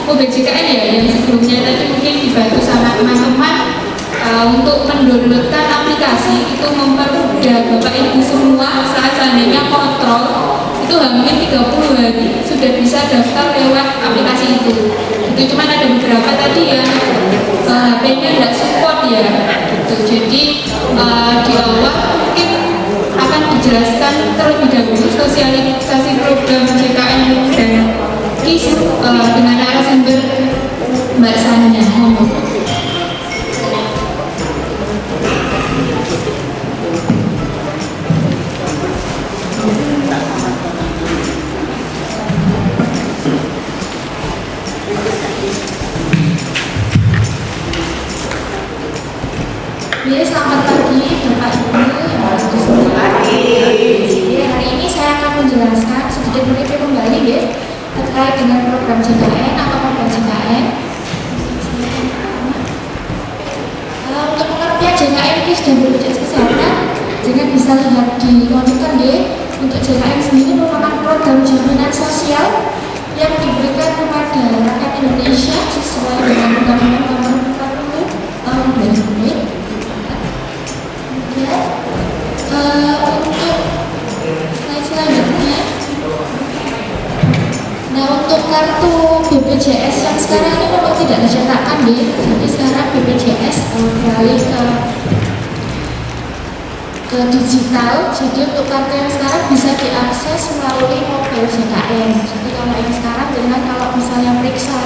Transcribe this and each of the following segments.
mobil JKN ya yang sebelumnya tadi mungkin dibantu sama teman-teman untuk mendownloadkan aplikasi itu mempermudah Bapak Ibu semua saat seandainya kontrol itu hampir 30 hari sudah bisa daftar lewat aplikasi itu. Itu cuma ada beberapa tadi yang HP-nya tidak support ya gitu. Jadi di awal mungkin akan dijelaskan terlebih dahulu sosialisasi program JKN dan KIS dengan narasumber Mbak Sania. Ya, selamat pagi Bapak Ibu yang ada di sini. Hari ini saya akan menjelaskan sedikit mereview kembali ya terkait dengan program JKN atau program JKN. Untuk pengertian JKN KIS dan BPJS Kesehatan, jangan bisa lihat di monitor ya. Untuk JKN sendiri merupakan program jaminan sosial yang diberikan kepada rakyat Indonesia sesuai dengan Undang-Undang Nomor 40 Tahun 2000. Untuk slide selanjutnya, nah untuk kartu BPJS yang sekarang ini memang tidak dicetakkan ya. Jadi sekarang BPJS beralih ke digital. Jadi untuk kartu yang sekarang bisa diakses melalui mobile JKN. Jadi kalau yang sekarang dengan kalau misalnya periksa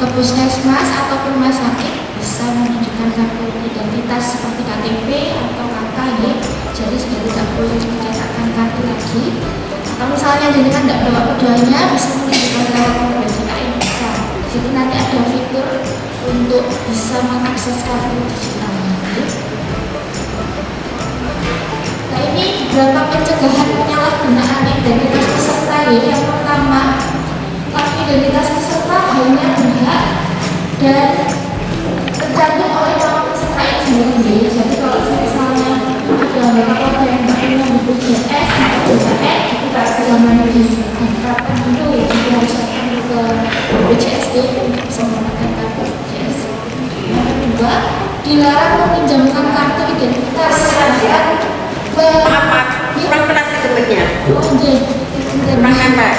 ke puskesmas atau rumah sakit bisa menunjukkan kartu identitas seperti KTP atau KK ya. Jadi sudah tidak perlu mencetakkan kartu lagi. Atau misalnya jenengan tidak bawa keduanya bisa menunjukkan lewat mobile JKN bisa. Jadi nanti ada fitur untuk bisa mengakses kartu digital. Nah ini beberapa pencegahan penyalahgunaan identitas peserta ya. Yang pertama, identitas peserta hanya berhak dan tercantum oleh orang peserta itu sendiri. Jadi kalau misalnya ada beberapa yang tidak punya BPJS atau JKN, itu tak zaman diterapkan dulu ya. Jadi harus datang ke BPJS untuk bisa menggunakan kartu BPJS. Yang kedua, dilarang meminjamkan kartu identitas. Kurang keras sebetulnya. Kurang keras.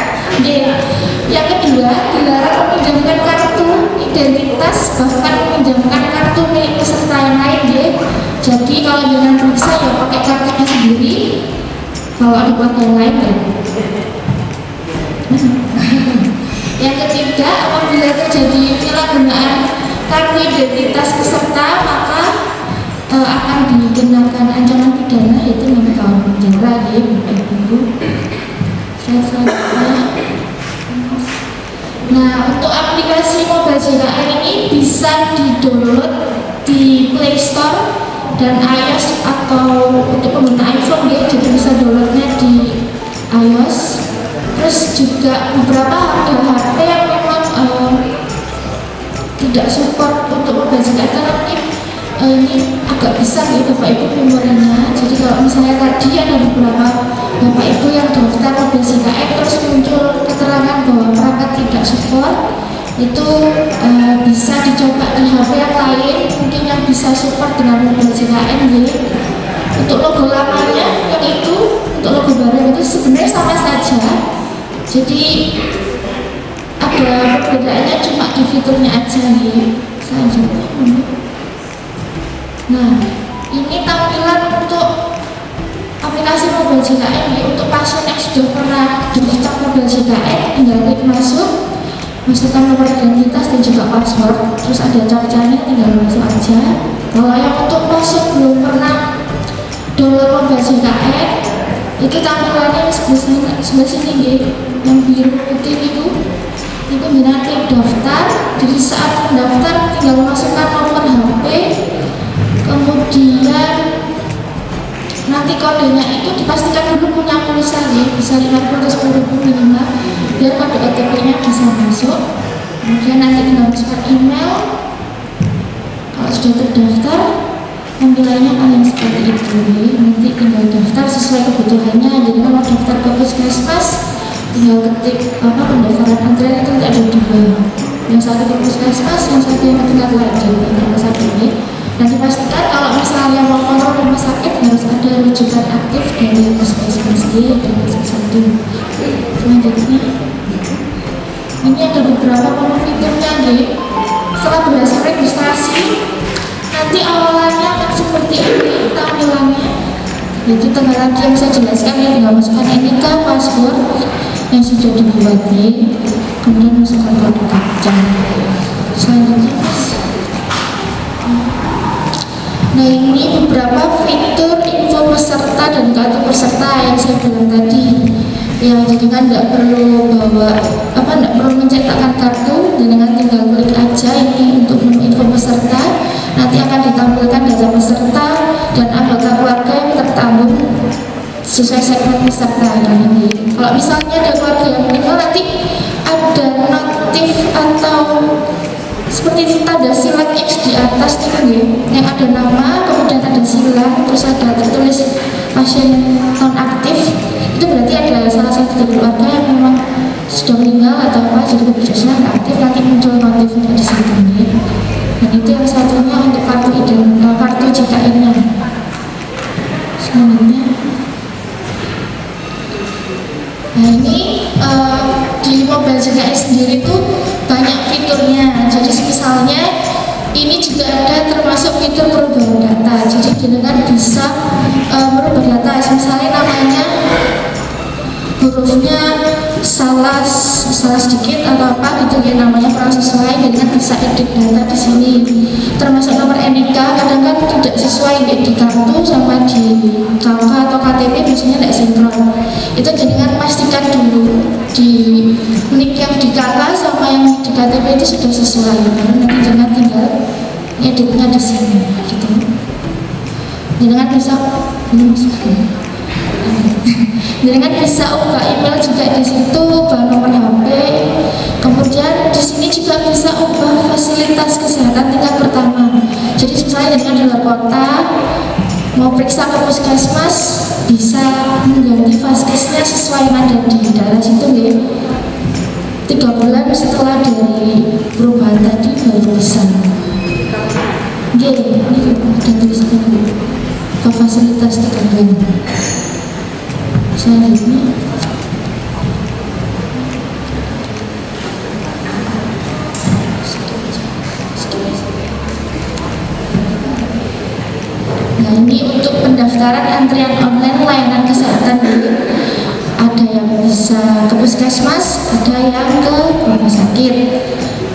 Yang kedua, dilarang meminjamkan kartu identitas bahkan meminjamkan kartu milik peserta yang lain ya. Jadi kalau jangan periksa ya pakai kartunya sendiri. Kalau ada buat yang lain ya. Yang ketiga, apabila terjadi penyalahgunaan kartu identitas peserta maka akan dikenakan ancaman pidana yaitu 6 tahun penjara ya Ibu. Selanjutnya. Nah, untuk aplikasi mobile JKN ini bisa di-download di Play Store dan iOS atau untuk pengguna iPhone ya, jadi bisa downloadnya di iOS. Terus juga beberapa HP yang memang tidak support untuk mobile JKN ini agak besar ya Bapak Ibu memorinya. Jadi kalau misalnya tadi ada beberapa Bapak Ibu yang daftar mobile JKN terus muncul keterangan bahwa perangkat tidak support, itu bisa dicoba di HP yang lain mungkin yang bisa support dengan mobile JKN ya. Untuk logo lamanya yang itu, untuk logo baru itu sebenarnya sama saja. Jadi ada perbedaannya cuma di fiturnya aja ya. Selanjutnya. Nah, ini tampilan untuk aplikasi mobile JKN ya. Untuk pasien yang sudah pernah daftar mobile JKN tinggal klik masuk, masukkan nomor identitas dan juga password, terus ada captcha-nya tinggal masuk aja. Kalau yang untuk pasien belum pernah download mobile JKN itu tampilannya sebelah sini ya, yang biru putih itu nanti daftar. Jadi saat mendaftar tinggal masukkan nomor HP, kemudian nanti kodenya itu dipastikan dulu punya pulsa ya, bisa 50 atau 10.000 minimal biar kode OTP-nya bisa masuk. Kemudian nanti tinggal masukkan email. Kalau sudah terdaftar, tampilannya akan seperti itu ya. Nanti tinggal daftar sesuai kebutuhannya. Jadi kalau daftar ke puskesmas tinggal ketik pendaftaran antrean itu ada 2 yang satu ke puskesmas, yang satu yang tinggal lagi di rumah sakit ini. Dan dipastikan kalau misalnya mau kontrol rumah sakit harus ada rujukan aktif dari puskesmas dan satu. Selanjutnya ini ada beberapa fiturnya nih. Setelah berhasil registrasi, nanti awalannya akan seperti ini tampilannya. Jadi tengah lagi yang saya jelaskan ya, tinggal masukkan NIK, password yang sudah dibuat nih, kemudian masukkan kode captcha. Selanjutnya mas. Nah ini beberapa fitur info peserta dan kartu peserta yang saya bilang tadi. Ya, jadi kan nggak perlu nggak perlu mencetakkan kartu, dengan tinggal klik aja ini untuk menu info peserta. Nanti akan ditampilkan data peserta dan anggota keluarga yang tertanggung sesuai segmen peserta ini. Kalau misalnya ada keluarga yang meninggal, nanti ada notif atau seperti tanda silang X di atas nih, yang ada nama, kemudian ada silang, terus ada tertulis pasien non aktif. Itu berarti ada salah satu dari keluarga yang memang sudah meninggal atau apa, jadi BPJS-nya nggak aktif, nanti muncul notifnya di situ nih. Dan itu yang satunya untuk kartu JKN-nya. Selanjutnya, nah ini di mobile JKN sendiri tuh banyak fiturnya. Jadi misalnya ini juga ada termasuk fitur perubahan data. Jadi dengan bisa merubah data, misalnya namanya hurufnya salah sedikit atau apa gitu ya, namanya kurang sesuai, jadi kan bisa edit data di sini. Termasuk nomor NIK kadang kan tidak sesuai di kartu sama di KK atau KTP biasanya tidak sinkron. Itu jadi kan pastikan dulu di NIK yang di KK sama yang di KTP itu sudah sesuai, baru nanti jangan tinggal editnya di sini gitu. Jangan bisa Jangan bisa ubah email juga di situ, ubah nomor HP. Kemudian di sini juga bisa ubah fasilitas kesehatan tingkat pertama. Jadi misalnya dengan di luar kota mau periksa ke puskesmas, bisa mengganti vaskesnya sesuai yang ada di daerah situ ya. 3 bulan setelah dari perubahan tadi baru bisa. Oke, ini ada tulisannya ke fasilitas 3 bulan. Selanjutnya, nah ini untuk pendaftaran antrian online layanan kesehatan ini ada yang bisa ke puskesmas, ada yang ke rumah sakit.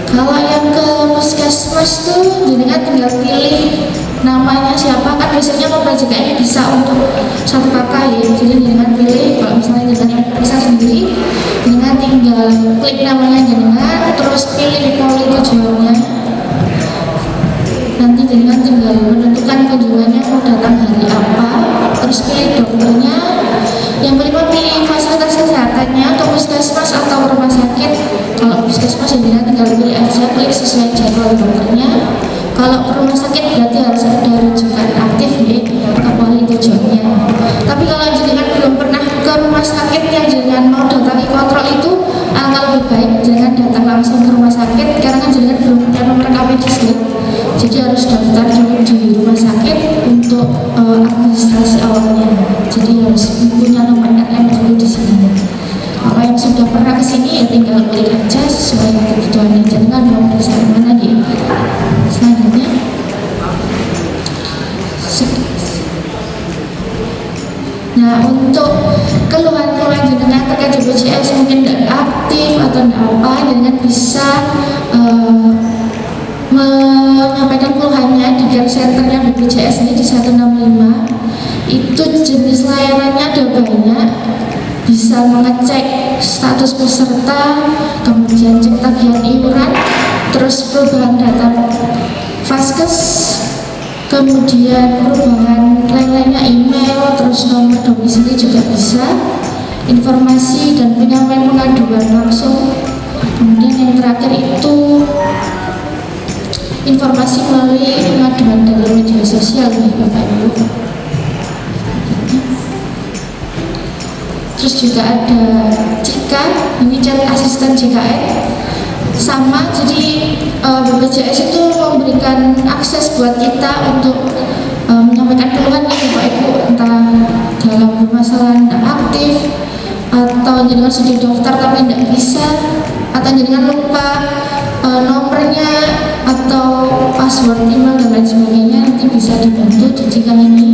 Kalau yang ke puskesmas tuh dengan tinggal pilih namanya siapa, kan biasanya mobile JKN bisa untuk satu kakak ya, jadi dengan pilih, kalau misalnya dengan periksa sendiri dengan tinggal klik namanya dengan, terus pilih poli tujuannya, nanti dengan tinggal menentukan kunjungannya mau datang hari apa, terus pilih dokternya, yang kelima pilih fasilitas kesehatannya atau puskesmas atau rumah sakit. Kalau puskesmas ya tinggal pilih aja, klik sesuai jadwal dokternya. Kalau rumah sakit berarti harus ada rujukan aktif nih ke poli tujuannya. Tapi kalau jenengan belum pernah ke rumah sakit yang jenengan mau datangi kontrol itu, alangkah lebih baik jenengan datang langsung ke rumah sakit karena kan jenengan belum punya nomor KPDS. Jadi harus daftar dulu di rumah sakit untuk administrasi awalnya. Jadi harus punya nomor RM dulu di sini. Kalau yang sudah pernah ke sini ya tinggal klik aja sesuai kebutuhannya, jenengan mau periksa mana nih. Selanjutnya, nah untuk keluhan-keluhan jenengan terkait BPJS mungkin tidak aktif atau tidak apa, jenengan bisa menyampaikan keluhannya di care centernya BPJS ini di 165. Itu jenis layanannya ada banyak, bisa mengecek status peserta, kemudian cek tagihan iuran, terus perubahan data vaskes, kemudian perubahan lain-lainnya email, terus nomor domisili juga bisa, informasi dan penyampaian pengaduan langsung. Kemudian yang terakhir itu informasi melalui pengaduan dari media sosial nih Bapak Ibu. Terus juga ada CK, ini chat asisten JKN. sama. Jadi BPJS itu memberikan akses buat kita untuk menyampaikan keluhan ya Bapak Ibu, entah dalam permasalahan tidak aktif atau jenengan sudah daftar tapi tidak bisa, atau jenengan lupa nomornya atau password email dan lain sebagainya, nanti bisa dibantu. Jadi kali ini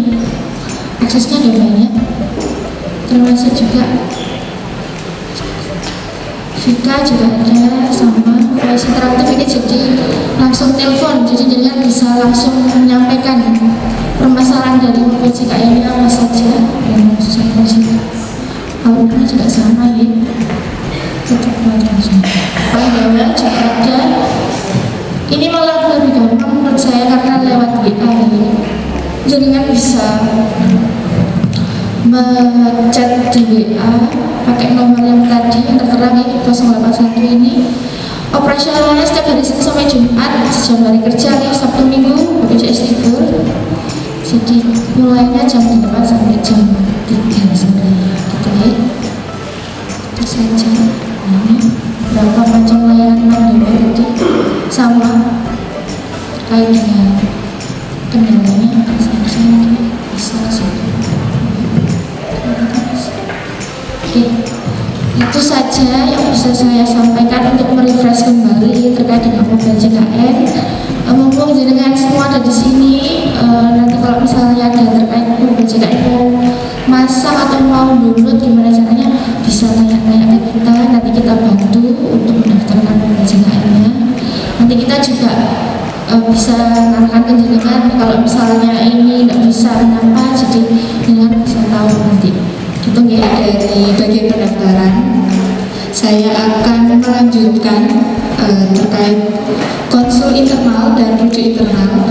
aksesnya ada banyak, termasuk juga Vika juga ada, sama voice interaktif ini jadi langsung telepon, jadi jenengan bisa langsung menyampaikan permasalahan dari PJKN apa saja yang saya sini. Alurnya juga sama ya, tetap langsung. Panggilnya juga ada. Ini malah lebih gampang menurut saya karena lewat WA ini. Jenengan bisa chat di WA pakai nomor yang tadi yang tertera ini 081 ini. Operasionalnya setiap hari Senin sampai Jumat, jam hari kerja nih Sabtu Minggu BPJS libur. Jadi mulainya jam 8 sampai jam 3 sore gitu ya. Itu saja. Ini berapa macam layanan mandiri tadi sama terkait dengan kendalanya apa saja bisa sih. Itu saja yang bisa saya sampaikan untuk merefresh kembali terkait dengan mobile JKN. Mumpung jenengan semua ada di sini, nanti kalau misalnya ada terkait mobile JKN mau masang atau mau download gimana caranya, bisa tanya-tanya ke kita, nanti kita bantu untuk mendaftarkan mobile JKN-nya. Nanti kita juga bisa ngarahkan ke jenengan kalau misalnya ini tidak bisa kenapa, jadi jenengan bisa tahu nanti. Itu ya, dari bagian pendaftaran saya akan melanjutkan terkait konsul internal dan rujuk internal.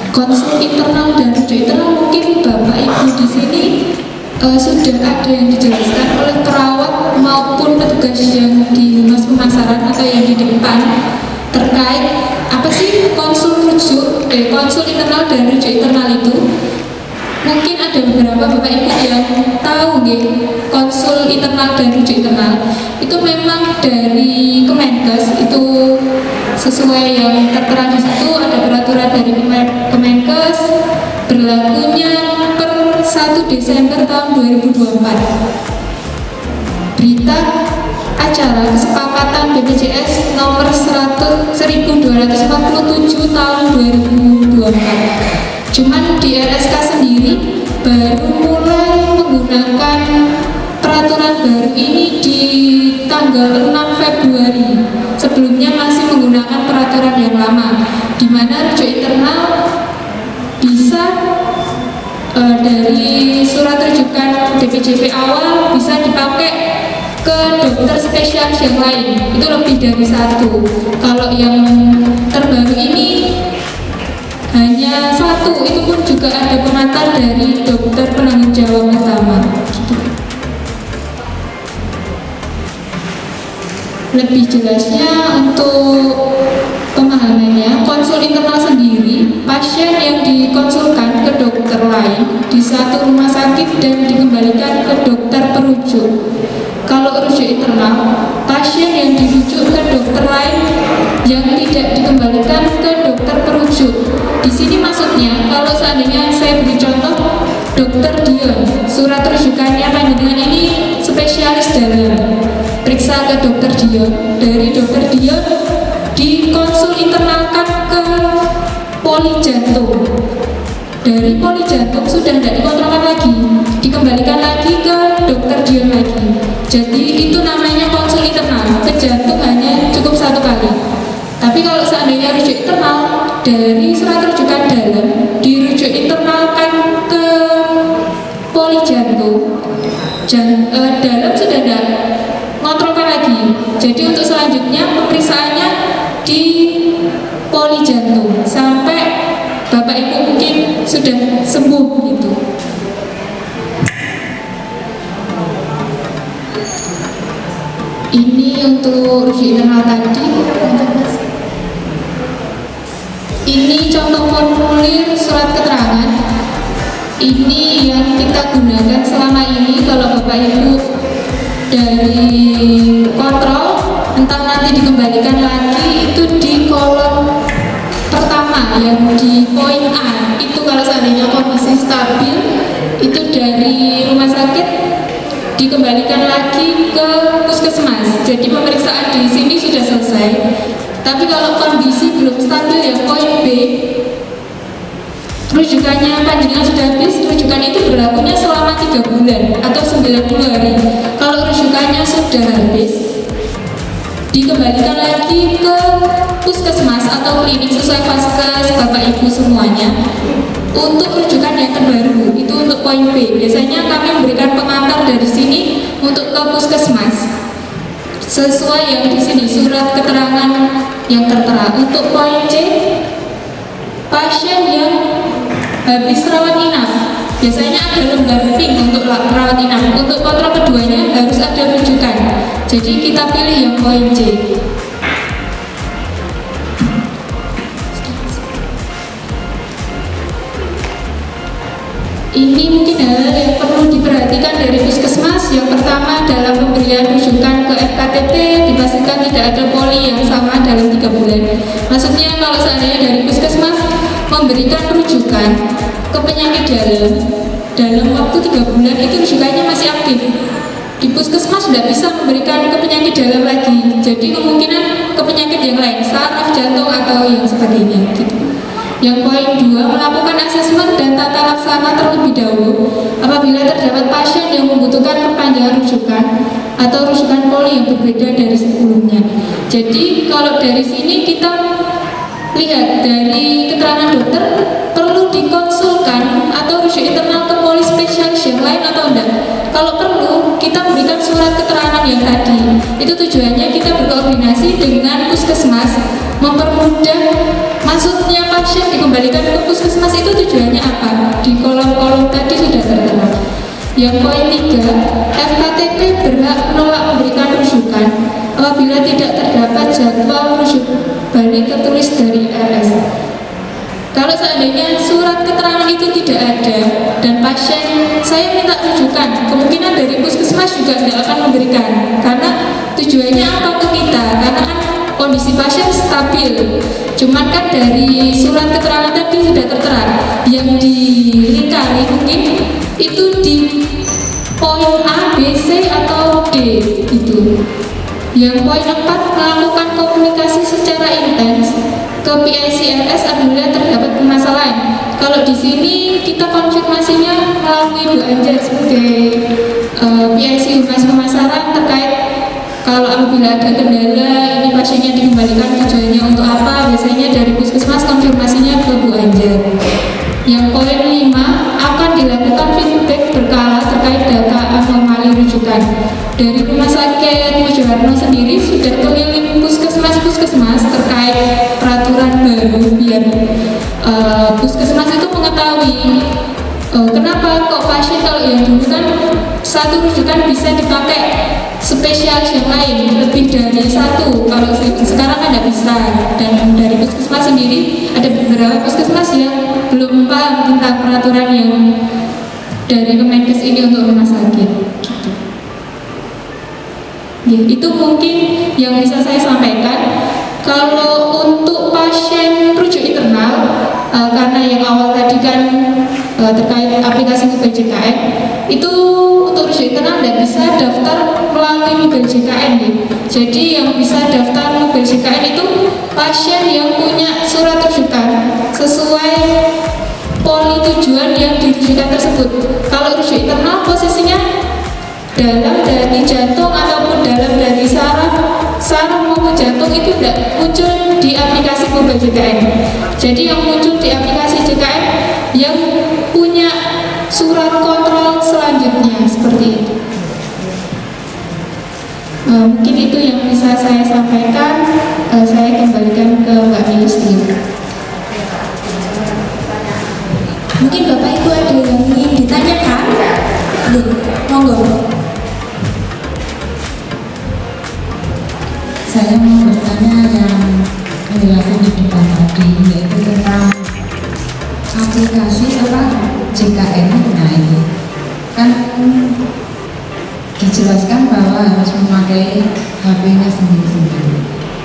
Konsul internal dan rujuk internal mungkin Bapak Ibu di sini sudah ada yang dijelaskan oleh perawat maupun petugas yang di humas pemasaran atau yang di depan terkait apa sih konsul internal dan rujuk internal itu. Mungkin ada beberapa Bapak Ibu yang tahu nggih, konsul internal dan rujuk internal itu memang dari Kemenkes, itu sesuai yang tertera di situ, ada peraturan dari Kemenkes berlakunya per 1 Desember tahun 2024. Berita acara kesepakatan BPJS nomor 1247 tahun 2024. Cuman di RSK sendiri baru mulai menggunakan peraturan baru ini di tanggal 6 Februari. Sebelumnya masih menggunakan peraturan yang lama, di mana rujuk internal bisa dari surat rujukan DPJP awal bisa dipakai ke dokter spesialis yang lain. Itu lebih dari satu. Kalau yang terbaru ini hanya satu, itu pun juga ada pengantar dari dokter penanggung jawab utama gitu. Lebih jelasnya untuk pemahamannya, konsul internal sendiri pasien yang dikonsulkan ke dokter lain di satu rumah sakit dan dikembalikan ke dokter perujuk. Kalau rujuk internal, pasien yang dirujuk ke dokter lain yang tidak dikembalikan ke dokter perujuk. Di sini maksudnya, kalau seandainya saya beri contoh, dokter Dion, surat rujukannya panjenengan ini spesialis dalam, periksa ke dokter Dion, dari dokter Dion dikonsul internalkan ke poli jantung. Dari poli jantung sudah tidak dikontrolkan lagi, dikembalikan lagi ke dokter Dion lagi. Jadi itu namanya konsul internal, ke jantung hanya cukup 1 kali. Tapi kalau seandainya rujuk internal, dari surat rujukan dalam dirujuk internalkan ke poli jantung, dalam sudah tidak ngontrolkan lagi. Jadi untuk selanjutnya pemeriksaannya di poli jantung sampai Bapak Ibu mungkin sudah sembuh gitu. Ini untuk rujuk internal tadi. Ini contoh formulir surat keterangan. Ini yang kita gunakan selama ini kalau Bapak Ibu dari kontrol entah nanti dikembalikan lagi itu di kolom pertama yang di poin A itu kalau seandainya kondisi stabil itu dari rumah sakit dikembalikan lagi ke puskesmas. Jadi pemeriksaan di sini sudah selesai. Tapi kalau kondisi belum stabil yang poin B, rujukannya panjenengan sudah habis, rujukan itu berlakunya selama 3 bulan atau 90 hari. Kalau rujukannya sudah habis, dikembalikan lagi ke puskesmas atau klinik sesuai vaskes Bapak Ibu semuanya untuk rujukan yang terbaru. Itu untuk poin B. Biasanya kami memberikan pengantar dari sini untuk ke puskesmas sesuai yang di sini surat keterangan yang tertera. Untuk poin C, pasien yang habis rawat inap biasanya ada lembar pink untuk rawat inap. Untuk kontrol keduanya harus ada rujukan. Jadi kita pilih yang poin C. Ini mungkin hal yang perlu diperhatikan dari puskesmas. Yang pertama dalam pemberian rujukan ke FKTP dipastikan tidak ada poli yang sama dalam 3 bulan. Maksudnya kalau seandainya dari puskesmas memberikan rujukan ke penyakit dalam waktu 3 bulan itu rujukannya masih aktif, di puskesmas tidak bisa memberikan ke penyakit dalam lagi. Jadi kemungkinan ke penyakit yang lain, saraf, jantung atau yang sebagainya gitu. Yang poin 2, melakukan asesmen dan tata laksana terlebih dahulu apabila terdapat pasien yang membutuhkan perpanjangan rujukan atau rujukan poli yang berbeda dari sebelumnya. Jadi kalau dari sini kita lihat dari keterangan dokter perlu dikonsulkan atau rujuk internal ke poli spesialis yang lain atau enggak. Kalau perlu kita berikan surat keterangan yang tadi. Itu tujuannya kita berkoordinasi dengan puskesmas mempermudah masuknya pasien dikembalikan ke puskesmas. Itu tujuannya apa? Di kolom-kolom tadi sudah tertera. Yang poin 3, FKTP berhak menolak memberikan rujukan apabila tidak terdapat jadwal rujuk balik tertulis dari RS. Kalau seandainya surat keterangan itu tidak ada dan pasien saya minta rujukan, kemungkinan dari puskesmas juga tidak akan memberikan. Karena tujuannya apa ke kita? Karena kan kondisi pasien stabil. Cuman kan dari surat keterangan tadi sudah tertera yang dilingkari mungkin itu di poin A, B, C atau D gitu. Yang poin 4, melakukan komunikasi secara intens ke PICLS apabila terdapat permasalahan. Kalau di sini kita konfirmasinya melalui Bu Anjar sebagai PIC Humas Pemasaran terkait kalau apabila ada kendala ini pasiennya dikembalikan tujuannya untuk apa, biasanya dari puskesmas konfirmasinya ke Bu Anjar. Yang poin 5, akan dilakukan feedback berkala terkait data anomali rujukan. Dari Rumah Sakit Mojokerto sendiri sudah keliling puskesmas terkait peraturan baru biar puskesmas itu mengetahui kenapa kok pasien kalau yang dulu kan satu rujukan bisa dipakai spesialis yang lain lebih dari satu, kalau sekarang kan tidak bisa. Dan dari puskesmas sendiri ada beberapa puskesmas yang belum paham tentang peraturan yang dari Kemenkes ini untuk rumah sakit gitu. Ya, itu mungkin yang bisa saya sampaikan. Kalau untuk pasien rujuk internal, karena yang awal tadi kan terkait aplikasi Mobile JKN, itu untuk rujuk internal tidak bisa daftar melalui Mobile JKN ya. Jadi yang bisa daftar Mobile JKN itu pasien yang punya surat rujukan sesuai poli tujuan yang dirujukan tersebut. Kalau rujuk internal posisinya dalam dari jantung ataupun dalam dari saraf maupun jantung itu tidak muncul di aplikasi Mobile JKN. Jadi yang muncul di aplikasi JKN yang punya surat kontrol selanjutnya seperti itu. Mungkin itu yang bisa saya sampaikan. Saya kembalikan ke Mbak Yusti. Mungkin Bapak Ibu ada yang ingin ditanyakan? Monggo. Saya mau bertanya yang penjelasan di depan tadi, yaitu tentang aplikasi JKN. Nah ini kan di dijelaskan bahwa harus memakai HP-nya sendiri-sendiri.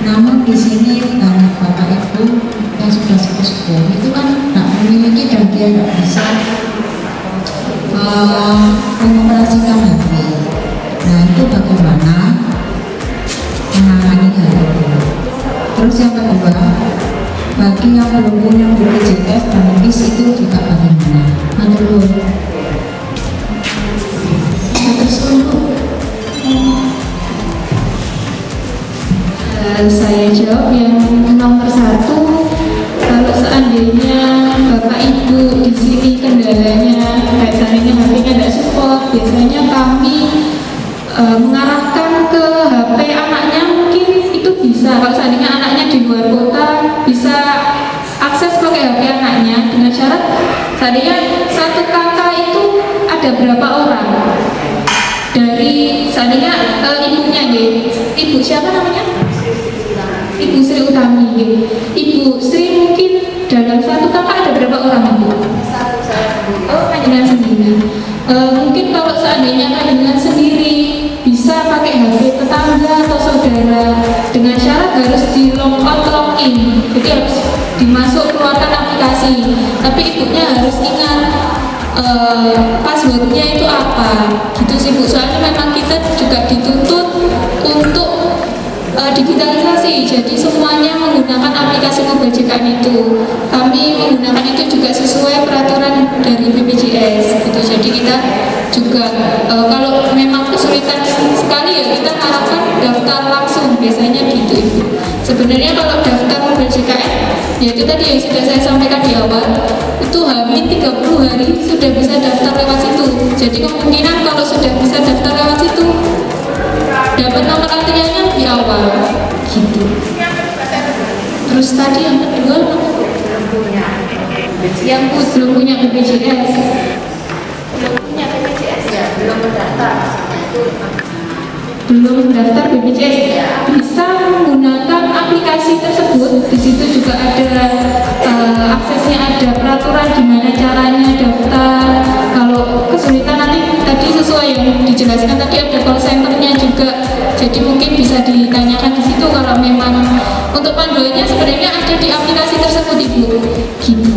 Namun di sini banyak bapak ibu yang sudah sepuh-sepuh itu kan tidak memiliki dan dia tidak bisa mengoperasikan HP. Nah itu bagaimana menangani hal itu. Terus yang kedua, bagi yang belum punya BPJS dan BIS itu juga bagaimana? Menurut saya jawab yang nomor satu. Kalau seandainya bapak ibu di sini kendalanya kayak seandainya HP-nya tidak support, biasanya kami mengarahkan ke HP anaknya, mungkin itu bisa. Kalau seandainya anaknya di luar kota, bisa akses pakai HP anaknya dengan syarat seandainya satu kakak itu ada berapa orang dari seandainya ibunya ibu siapa namanya? Ibu Sri Utami. Ibu Sri mungkin dalam satu kakak ada berapa orang ibu? Oh, panjenengan sendiri. Mungkin kalau seandainya panjenengan sendiri bisa pakai HP tetangga atau saudara dengan syarat harus di log out log in. Jadi harus dimasuk keluarkan aplikasi. Tapi ibunya harus ingat passwordnya itu apa. Gitu sih Bu. Soalnya memang kita juga dituntut untuk digitalisasi, jadi semuanya menggunakan aplikasi mobile JKN itu. Kami menggunakan itu juga sesuai peraturan dari BPJS gitu. Jadi kita juga kalau memang kesulitan sekali ya kita harapkan daftar langsung, biasanya gitu Ibu. Sebenarnya kalau daftar mobile JKN ya itu tadi yang sudah saya sampaikan di awal, itu hamin 30 hari sudah bisa daftar lewat situ. Jadi kemungkinan kalau sudah bisa daftar lewat situ dapat nomor antriannya di awal gitu. Terus tadi yang kedua yang belum punya BPJS, belum mendaftar BPJS bisa menggunakan aplikasi tersebut. Di situ juga ada aksesnya, ada peraturan gimana caranya daftar. Kalau kesulitan nanti tadi sesuai yang dijelaskan tadi ada call centernya juga. Jadi mungkin bisa ditanyakan di situ kalau memang untuk panduannya sebenarnya ada di aplikasi tersebut Ibu. Gitu.